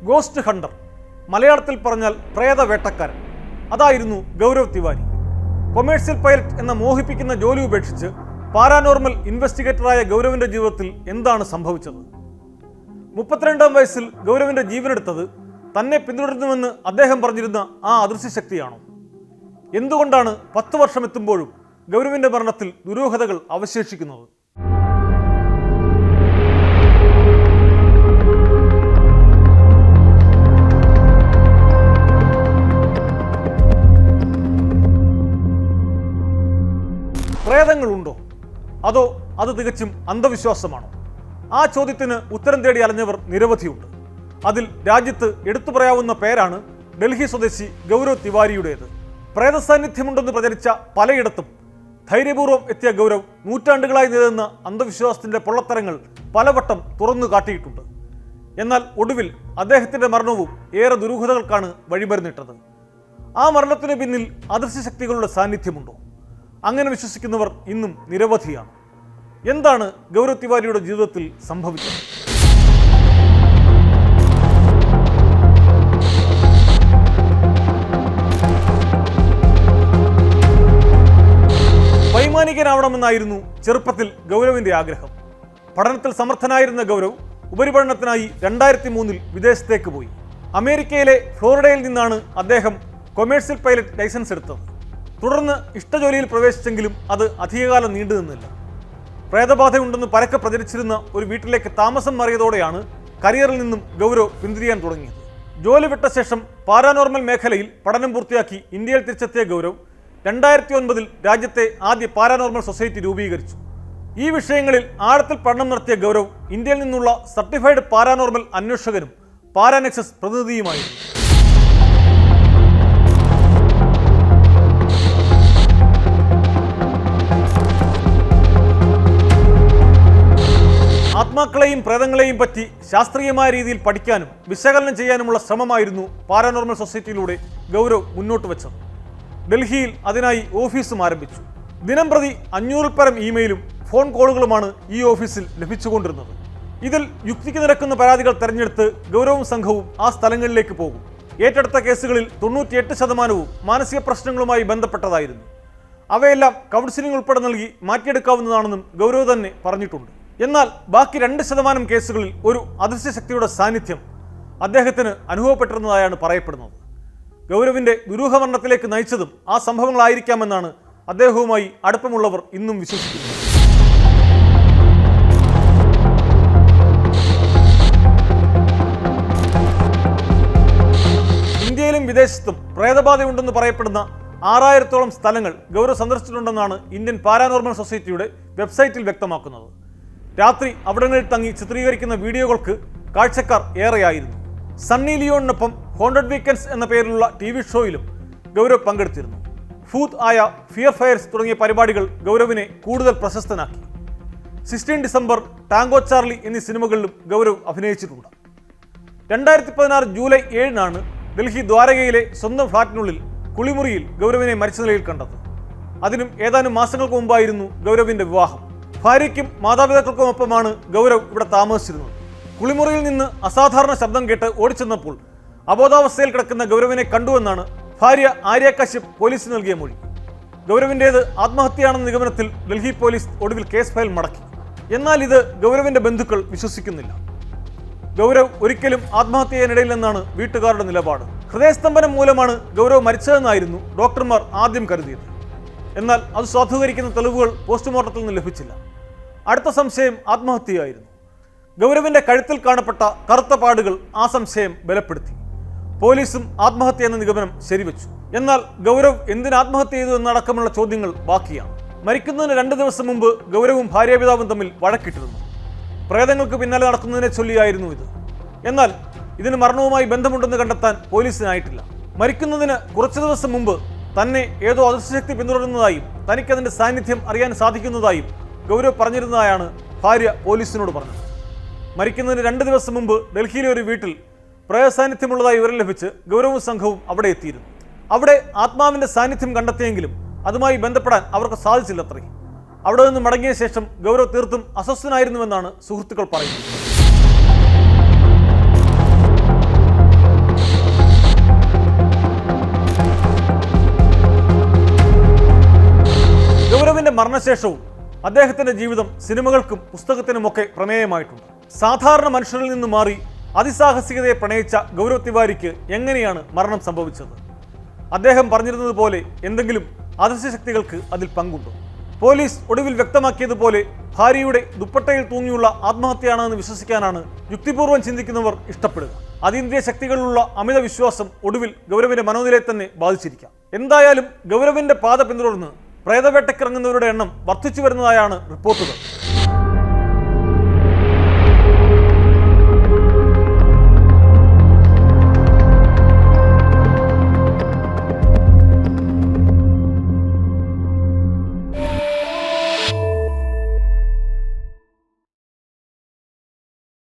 Ghost Hunter, മലയാളത്തിൽ പറഞ്ഞാൽ പ്രേതവേട്ടക്കാരൻ, അതായിരുന്നു ഗൗരവ് തിവാരി. കൊമേഴ്സ്യൽ പൈലറ്റ് എന്ന മോഹിപ്പിക്കുന്ന ജോലി ഉപേക്ഷിച്ച് പാരാനോർമൽ ഇൻവെസ്റ്റിഗേറ്ററായ ഗൗരവിൻ്റെ ജീവിതത്തിൽ എന്താണ് സംഭവിച്ചത്? 32-ാം വയസ്സിൽ ഗൗരവിൻ്റെ ജീവനെടുത്തത് തന്നെ പിന്തുടരുന്നുവെന്ന് അദ്ദേഹം പറഞ്ഞിരുന്ന ആ അദൃശ്യശക്തിയാണോ? എന്തുകൊണ്ടാണ് 10 വർഷം എത്തുമ്പോഴും ഗൗരവിൻ്റെ മരണത്തിൽ ദുരൂഹതകൾ അവശേഷിക്കുന്നത്? പ്രേതങ്ങളുണ്ടോ, അതോ അത് തികച്ചും അന്ധവിശ്വാസമാണോ? ആ ചോദ്യത്തിന് ഉത്തരം തേടി അലഞ്ഞവർ നിരവധിയുണ്ട്. അതിൽ രാജ്യത്ത് എടുത്തു പറയാവുന്ന പേരാണ് ഡൽഹി സ്വദേശി ഗൗരവ് തിവാരിയുടേത്. പ്രേതസാന്നിധ്യമുണ്ടെന്ന് പ്രചരിച്ച പലയിടത്തും ധൈര്യപൂർവ്വം എത്തിയ ഗൗരവ് നൂറ്റാണ്ടുകളായി നിലനിന്ന അന്ധവിശ്വാസത്തിൻ്റെ പൊള്ളത്തരങ്ങൾ പലവട്ടം തുറന്നു കാട്ടിയിട്ടുണ്ട്. എന്നാൽ ഒടുവിൽ അദ്ദേഹത്തിൻ്റെ മരണവും ഏറെ ദുരൂഹതകൾക്കാണ് വഴിമരുന്നിട്ടത്. ആ മരണത്തിന് പിന്നിൽ അദൃശ്യശക്തികളുടെ സാന്നിധ്യമുണ്ടോ? അങ്ങനെ വിശ്വസിക്കുന്നവർ ഇന്നും നിരവധിയാണ്. എന്താണ് ഗൗരവ് തിവാരിയുടെ ജീവിതത്തിൽ സംഭവിച്ചത്? വൈമാനികനാവണമെന്നായിരുന്നു ചെറുപ്പത്തിൽ ഗൗരവിൻ്റെ ആഗ്രഹം. പഠനത്തിൽ സമർത്ഥനായിരുന്ന ഗൗരവ് ഉപരിപഠനത്തിനായി 2003-ൽ വിദേശത്തേക്ക് പോയി. അമേരിക്കയിലെ ഫ്ലോറിഡയിൽ നിന്നാണ് അദ്ദേഹം കൊമേഴ്സ്യൽ പൈലറ്റ് ലൈസൻസ് എടുത്തത്. തുടർന്ന് ഇഷ്ടജോലിയിൽ പ്രവേശിച്ചെങ്കിലും അത് അധികകാലം നീണ്ടു നിന്നില്ല. പ്രേതബാധയുണ്ടെന്ന് പരക്കെ പ്രചരിച്ചിരുന്ന ഒരു വീട്ടിലേക്ക് താമസം മാറിയതോടെയാണ് കരിയറിൽ നിന്നും ഗൗരവ് പിന്തിരിയാൻ തുടങ്ങിയത്. ജോലി വിട്ട ശേഷം പാരാനോർമൽ മേഖലയിൽ പഠനം പൂർത്തിയാക്കി ഇന്ത്യയിൽ തിരിച്ചെത്തിയ ഗൗരവ് 2009-ൽ രാജ്യത്തെ ആദ്യ പാരാനോർമൽ സൊസൈറ്റി രൂപീകരിച്ചു. ഈ വിഷയങ്ങളിൽ ആഴത്തിൽ പഠനം നടത്തിയ ഗൗരവ് ഇന്ത്യയിൽ നിന്നുള്ള സർട്ടിഫൈഡ് പാരാനോർമൽ അന്വേഷകനും പാരാനെക്സസ് പ്രതിനിധിയുമായിരുന്നു. ആത്മാക്കളെയും പ്രേതങ്ങളെയും പറ്റി ശാസ്ത്രീയമായ രീതിയിൽ പഠിക്കാനും വിശകലനം ചെയ്യാനുമുള്ള ശ്രമമായിരുന്നു പാരാനോർമൽ സൊസൈറ്റിയിലൂടെ ഗൗരവ് മുന്നോട്ട് വെച്ചത്. ഡൽഹിയിൽ അതിനായി ഓഫീസും ആരംഭിച്ചു. ദിനംപ്രതി 500-ൽ പരം ഇമെയിലും ഫോൺ കോളുകളുമാണ് ഈ ഓഫീസിൽ ലഭിച്ചുകൊണ്ടിരുന്നത്. ഇതിൽ യുക്തിക്ക് നിരക്കുന്ന പരാതികൾ തെരഞ്ഞെടുത്ത് ഗൗരവും സംഘവും ആ സ്ഥലങ്ങളിലേക്ക് പോകും. ഏറ്റെടുത്ത കേസുകളിൽ 98% മാനസിക പ്രശ്നങ്ങളുമായി ബന്ധപ്പെട്ടതായിരുന്നു. അവയെല്ലാം കൗൺസിലിംഗ് ഉൾപ്പെടെ നൽകി മാറ്റിയെടുക്കാവുന്നതാണെന്നും ഗൗരവ് തന്നെ പറഞ്ഞിട്ടുണ്ട്. എന്നാൽ ബാക്കി 2% കേസുകളിൽ ഒരു അദൃശ്യശക്തിയുടെ സാന്നിധ്യം അദ്ദേഹത്തിന് അനുഭവപ്പെട്ടിരുന്നതായാണ് പറയപ്പെടുന്നത്. ഗൗരവിൻ്റെ ദുരൂഹമരണത്തിലേക്ക് നയിച്ചതും ആ സംഭവങ്ങളായിരിക്കാമെന്നാണ് അദ്ദേഹവുമായി അടുപ്പമുള്ളവർ ഇന്നും വിശ്വസിക്കുന്നത്. ഇന്ത്യയിലും വിദേശത്തും പ്രേതബാധയുണ്ടെന്ന് പറയപ്പെടുന്ന 6000-ഓളം സ്ഥലങ്ങൾ ഗൗരവ് സന്ദർശിച്ചിട്ടുണ്ടെന്നാണ് ഇന്ത്യൻ പാരാനോർമൽ സൊസൈറ്റിയുടെ വെബ്സൈറ്റിൽ വ്യക്തമാക്കുന്നത്. രാത്രി അവിടങ്ങളിൽ തങ്ങി ചിത്രീകരിക്കുന്ന വീഡിയോകൾക്ക് കാഴ്ചക്കാർ ഏറെയായിരുന്നു. സണ്ണി ലിയോണിനൊപ്പം ഹോണ്ടഡ് വീക്കെൻഡ്സ് എന്ന പേരിലുള്ള TV ഷോയിലും ഗൗരവ് പങ്കെടുത്തിരുന്നു. ഫൂത്ത് ആയ, ഫിയർ ഫയർസ് തുടങ്ങിയ പരിപാടികൾ ഗൗരവിനെ കൂടുതൽ പ്രശസ്തനാക്കി. 16 ഡിസംബർ, ടാങ്കോ ചാർലി എന്നീ സിനിമകളിലും ഗൗരവ് അഭിനയിച്ചിട്ടുണ്ട്. 2016 ജൂലൈ 7-നാണ് ഡൽഹി ദ്വാരകയിലെ സ്വന്തം ഫ്ളാറ്റിനുള്ളിൽ കുളിമുറിയിൽ ഗൗരവിനെ മരിച്ച നിലയിൽ കണ്ടത്. അതിനും ഏതാനും മാസങ്ങൾക്ക് മുമ്പായിരുന്നു ഗൗരവിൻ്റെ വിവാഹം. ഭാര്യയ്ക്കും മാതാപിതാക്കൾക്കുമൊപ്പമാണ് ഗൗരവ് ഇവിടെ താമസിച്ചിരുന്നത്. കുളിമുറിയിൽ നിന്ന് അസാധാരണ ശബ്ദം കേട്ട് ഓടിച്ചെന്നപ്പോൾ അബോധാവസ്ഥയിൽ കിടക്കുന്ന ഗൗരവിനെ കണ്ടുവെന്നാണ് ഭാര്യ ആര്യ കശ്യപ് പോലീസിന് നൽകിയ മൊഴി. ഗൗരവിൻ്റേത് ആത്മഹത്യയാണെന്ന നിഗമനത്തിൽ ഡൽഹി പോലീസ് ഒടുവിൽ കേസ് ഫയൽ മടക്കി. എന്നാൽ ഇത് ഗൗരവിൻ്റെ ബന്ധുക്കൾ വിശ്വസിക്കുന്നില്ല. ഗൗരവ് ഒരിക്കലും ആത്മഹത്യ ചെയ്യാനിടയില്ലെന്നാണ് വീട്ടുകാരുടെ നിലപാട്. ഹൃദയസ്തംഭനം മൂലമാണ് ഗൗരവ് മരിച്ചതെന്നായിരുന്നു ഡോക്ടർമാർ ആദ്യം കരുതിയത്. എന്നാൽ അത് സാധൂകരിക്കുന്ന തെളിവുകൾ പോസ്റ്റ്മോർട്ടത്തിൽ നിന്ന് ലഭിച്ചില്ല. അടുത്ത സംശയം ആത്മഹത്യയായിരുന്നു. ഗൗരവിൻ്റെ കഴുത്തിൽ കാണപ്പെട്ട കറുത്ത പാടുകൾ ആ സംശയം ബലപ്പെടുത്തി. പോലീസും ആത്മഹത്യ എന്ന നിഗമനം ശരിവെച്ചു. എന്നാൽ ഗൗരവ് എന്തിന് ആത്മഹത്യ ചെയ്തു എന്നടക്കമുള്ള ചോദ്യങ്ങൾ ബാക്കിയാണ്. മരിക്കുന്നതിന് 2 ദിവസം മുമ്പ് ഗൗരവും ഭാര്യാപിതാവും തമ്മിൽ വഴക്കിട്ടിരുന്നു. പ്രേതങ്ങൾക്ക് പിന്നാലെ നടക്കുന്നതിനെ ചൊല്ലിയായിരുന്നു ഇത്. എന്നാൽ ഇതിന് മരണവുമായി ബന്ധമുണ്ടെന്ന് കണ്ടെത്താൻ പോലീസിനായിട്ടില്ല. മരിക്കുന്നതിന് കുറച്ചു ദിവസം മുമ്പ് തന്നെ ഏതോ അദൃശ്യശക്തി പിന്തുടരുന്നതായും തനിക്കതിൻ്റെ സാന്നിധ്യം അറിയാൻ സാധിക്കുന്നതായും ഗൗരവ് പറഞ്ഞിരുന്നതായാണ് ഭാര്യ പോലീസിനോട് പറഞ്ഞത്. മരിക്കുന്നതിന് 2 ദിവസം മുമ്പ് ഡൽഹിയിലെ ഒരു വീട്ടിൽ പ്രേതസാന്നിധ്യമുള്ളതായി വിവരം ലഭിച്ച് ഗൗരവും സംഘവും അവിടെ എത്തിയിരുന്നു. അവിടെ ആത്മാവിൻ്റെ സാന്നിധ്യം കണ്ടെത്തിയെങ്കിലും അതുമായി ബന്ധപ്പെടാൻ അവർക്ക് സാധിച്ചില്ലത്രേ. അവിടെ നിന്ന് മടങ്ങിയ ശേഷം ഗൗരവ് തീർത്തും അസ്വസ്ഥനായിരുന്നുവെന്നാണ് സുഹൃത്തുക്കൾ പറയുന്നത്. മരണശേഷവും അദ്ദേഹത്തിൻ്റെ ജീവിതം സിനിമകൾക്കും പുസ്തകത്തിനുമൊക്കെ പ്രമേയമായിട്ടുണ്ട്. സാധാരണ മനുഷ്യരിൽ നിന്ന് മാറി അതിസാഹസികതയെ പ്രണയിച്ച ഗൗരവ് തിവാരിക്ക് എങ്ങനെയാണ് മരണം സംഭവിച്ചത്? അദ്ദേഹം പറഞ്ഞിരുന്നത് പോലെ എന്തെങ്കിലും അദൃശ്യശക്തികൾക്ക് അതിൽ പങ്കുണ്ടോ? പോലീസ് ഒടുവിൽ വ്യക്തമാക്കിയതുപോലെ ഭാര്യയുടെ ദുപ്പട്ടയിൽ തൂങ്ങിയുള്ള ആത്മഹത്യയാണെന്ന് വിശ്വസിക്കാനാണ് യുക്തിപൂർവ്വം ചിന്തിക്കുന്നവർ ഇഷ്ടപ്പെടുക. അതീന്ദ്രിയ ശക്തികളിലുള്ള അമിത വിശ്വാസം ഒടുവിൽ ഗൗരവിന്റെ മനോനിലയെ തന്നെ ബാധിച്ചിരിക്കാം. എന്തായാലും ഗൗരവിന്റെ പാത പിന്തുടർന്ന് പ്രേതവേട്ടക്കിറങ്ങുന്നവരുടെ എണ്ണം വർദ്ധിച്ചു വരുന്നതായാണ് റിപ്പോർട്ടുകൾ.